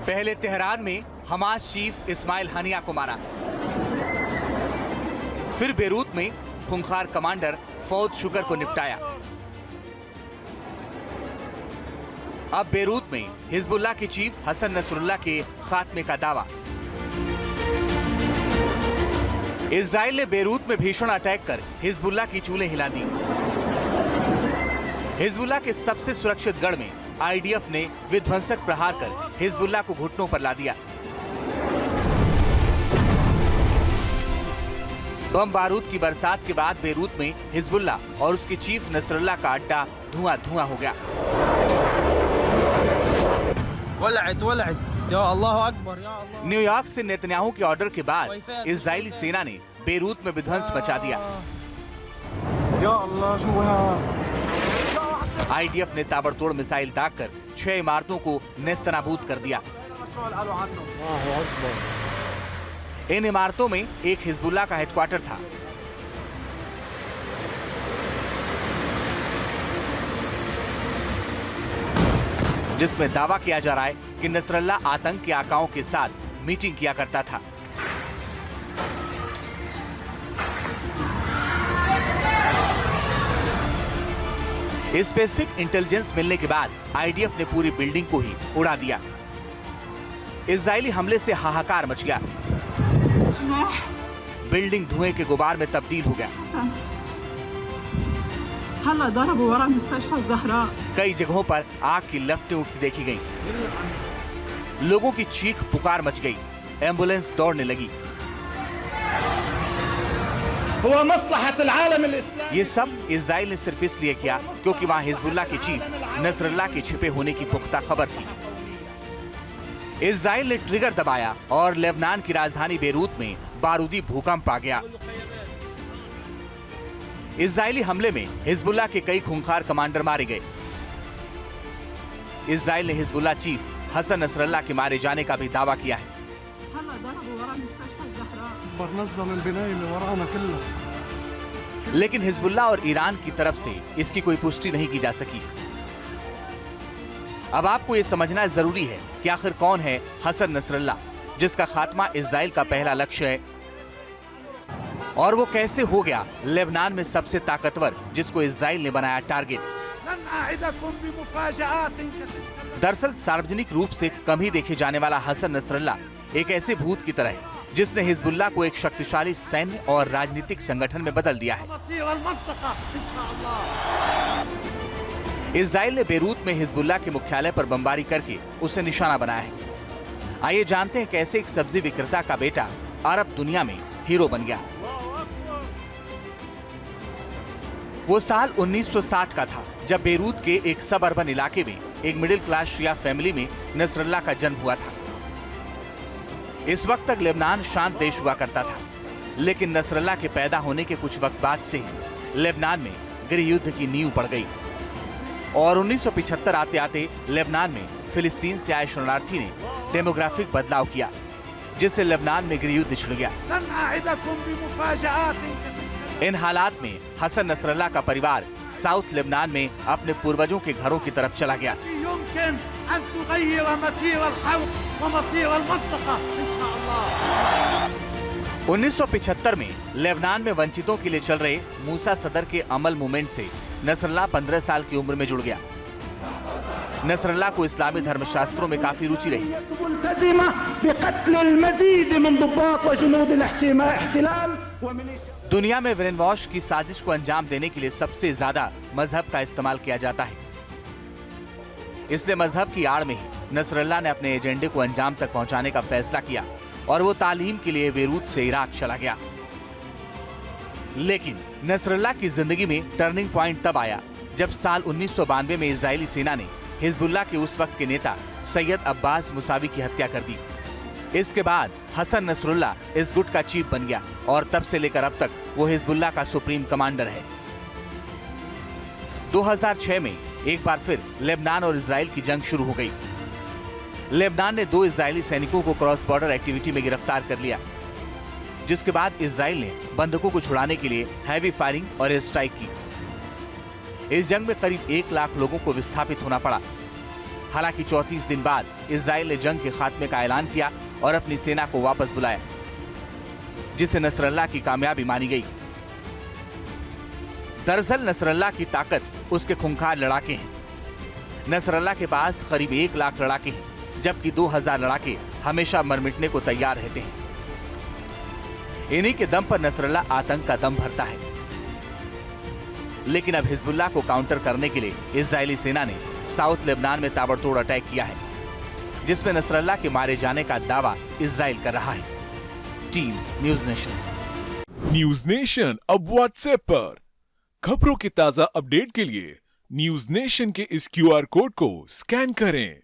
पहले तेहरान में Hamas chief Ismail हानिया को मारा, फिर बेरूत में खूंखार कमांडर फौद शुगर को निपटाया। अब बेरूत में हिजबुल्लाह के चीफ हसन नसरुल्लाह के खात्मे का दावा। इजराइल ने बेरूत में भीषण अटैक कर हिजबुल्लाह की चूल्हे हिला दी। हिजबुल्लाह के सबसे सुरक्षित गढ़ में आईडीएफ ने विध्वंसक प्रहार कर हिजबुल्लाह को घुटनों पर ला दिया। बम बारूद की बरसात के बाद बेरूत में हिजबुल्लाह और उसके चीफ नसरुल्लाह का अड्डा धुआं-धुआं हो गया। न्यूयॉर्क से नेतन्याहू के ऑर्डर के बाद इजरायली सेना ने बेरूत में विध्वंस मचा दिया। आईडीएफ ने ताबड़तोड़ मिसाइल दागकर 6 इमारतों को नेस्तनाबूद कर दिया। इन इमारतों में एक हिजबुल्लाह का हेडक्वार्टर था। जिसमें दावा किया जा रहा है कि नसरल्लाह आतंक के आकाओं के साथ मीटिंग किया करता था। स्पेसिफिक इंटेलिजेंस मिलने के बाद आईडीएफ ने पूरी बिल्डिंग को ही उड़ा दिया। इजरायली हमले से हाहाकार मच गया। बिल्डिंग धुएं के गुबार में तब्दील हो गया। कई जगहों पर आग की लपटें उठती देखी गईं। लोगों की चीख पुकार मच गई। एम्बुलेंस दौड़ने लगी। ये सब इजराइल ने सिर्फ इसलिए किया क्योंकि वहाँ हिजबुल्लाह के चीफ नसरुल्लाह के छिपे होने की पुख्ता खबर थी। इजराइल ने ट्रिगर दबाया और लेबनान की राजधानी बेरूत में बारूदी भूकंप आ गया। इजरायली हमले में हिजबुल्लाह के कई खूंखार कमांडर मारे गए। इजराइल ने हिजबुल्लाह चीफ हसन नसरुल्लाह के मारे जाने का भी दावा किया है। लेकिन हिजबुल्लाह और ईरान की तरफ से इसकी कोई पुष्टि नहीं की जा सकी। अब आपको ये समझना जरूरी है कि आखिर कौन है हसन नसरुल्लाह, जिसका खात्मा इजराइल का पहला लक्ष्य है, और वो कैसे हो गया लेबनान में सबसे ताकतवर जिसको इजराइल ने बनाया टारगेट। दरअसल सार्वजनिक रूप से कम ही देखे जाने वाला हसन नसरुल्लाह एक ऐसे भूत की तरह है जिसने हिजबुल्लाह को एक शक्तिशाली सैन्य और राजनीतिक संगठन में बदल दिया है। इजराइल ने बेरूत में हिजबुल्लाह के मुख्यालय पर बमबारी करके उसे निशाना बनाया है। आइए जानते हैं कैसे एक सब्जी विक्रेता का बेटा अरब दुनिया में हीरो बन गया। वो साल 1960 का था जब बेरूत के एक सब अर्बन इलाके में एक मिडिल क्लास शिया फैमिली में नसरुल्लाह का जन्म हुआ था। इस वक्त तक लेबनान शांत देश हुआ करता था, लेकिन नसरुल्लाह के पैदा होने के कुछ वक्त बाद से ही लेबनान में गृह युद्ध की नींव पड़ गई और 1975 आते आते लेबनान में फिलिस्तीन से आए शरणार्थी ने डेमोग्राफिक बदलाव किया, जिससे लेबनान में गृह युद्ध छिड़ गया। इन हालात में हसन नसरुल्लाह का परिवार साउथ लेबनान में अपने पूर्वजों के घरों की तरफ चला गया। 1975 में लेबनान में वंचितों के लिए चल रहे मूसा सदर के अमल मूवमेंट से नसरुल्लाह 15 साल की उम्र में जुड़ गया। नसरुल्लाह को इस्लामी धर्मशास्त्रों में काफी रुचि रही। दुनिया में ब्रेन वॉश की साजिश को अंजाम देने के लिए सबसे ज्यादा मजहब का इस्तेमाल किया जाता है। इसलिए मजहब की आड़ में ही नसरुल्लाह ने अपने एजेंडे को अंजाम तक पहुंचाने का फैसला किया और वो तालीम के लिए बेरूत से इराक चला गया। लेकिन नसरुल्लाह की जिंदगी में टर्निंग पॉइंट तब आया जब साल 1992 में इजरायली सेना ने हिजबुल्लाह के उस वक्त के नेता सैयद अब्बास मुसावी की हत्या कर दी। इसके बाद हसन नसरुल्लाह इस गुट का चीफ बन गया और तब से लेकर अब तक वो हिजबुल्लाह का सुप्रीम कमांडर है। 2006 में एक बार फिर लेबनान और इजराइल की जंग शुरू हो गई। लेबनान ने 2 इजरायली सैनिकों को क्रॉस बॉर्डर एक्टिविटी में गिरफ्तार कर लिया, जिसके बाद इजराइल ने बंधकों को छुड़ाने के लिए हैवी फायरिंग और एयर स्ट्राइक की। इस जंग में करीब 1 लाख लोगों को विस्थापित होना पड़ा। हालांकि 34 दिन बाद इजराइल ने जंग के खात्मे का ऐलान किया और अपनी सेना को वापस बुलाया, जिसे नसरल्लाह की कामयाबी मानी गई। दरअसल नसरल्लाह की ताकत उसके खूंखार लड़ाके हैं। नसरल्लाह के पास करीब 1 लाख लड़ाके हैं, जबकि 2000 लड़ाके हमेशा मर मिटने को तैयार रहते हैं। इन्हीं के दम पर नसरल्लाह आतंक का दम भरता है। लेकिन अब हिजबुल्लाह को काउंटर करने के लिए इजरायली सेना ने साउथ लेबनान में ताबड़तोड़ अटैक किया है, जिसमें नसरल्लाह के मारे जाने का दावा इजराइल कर रहा है। Team news nation. News nation अब व्हाट्सएप पर खबरों के ताजा अपडेट के लिए न्यूज नेशन के इस QR कोड को स्कैन करें।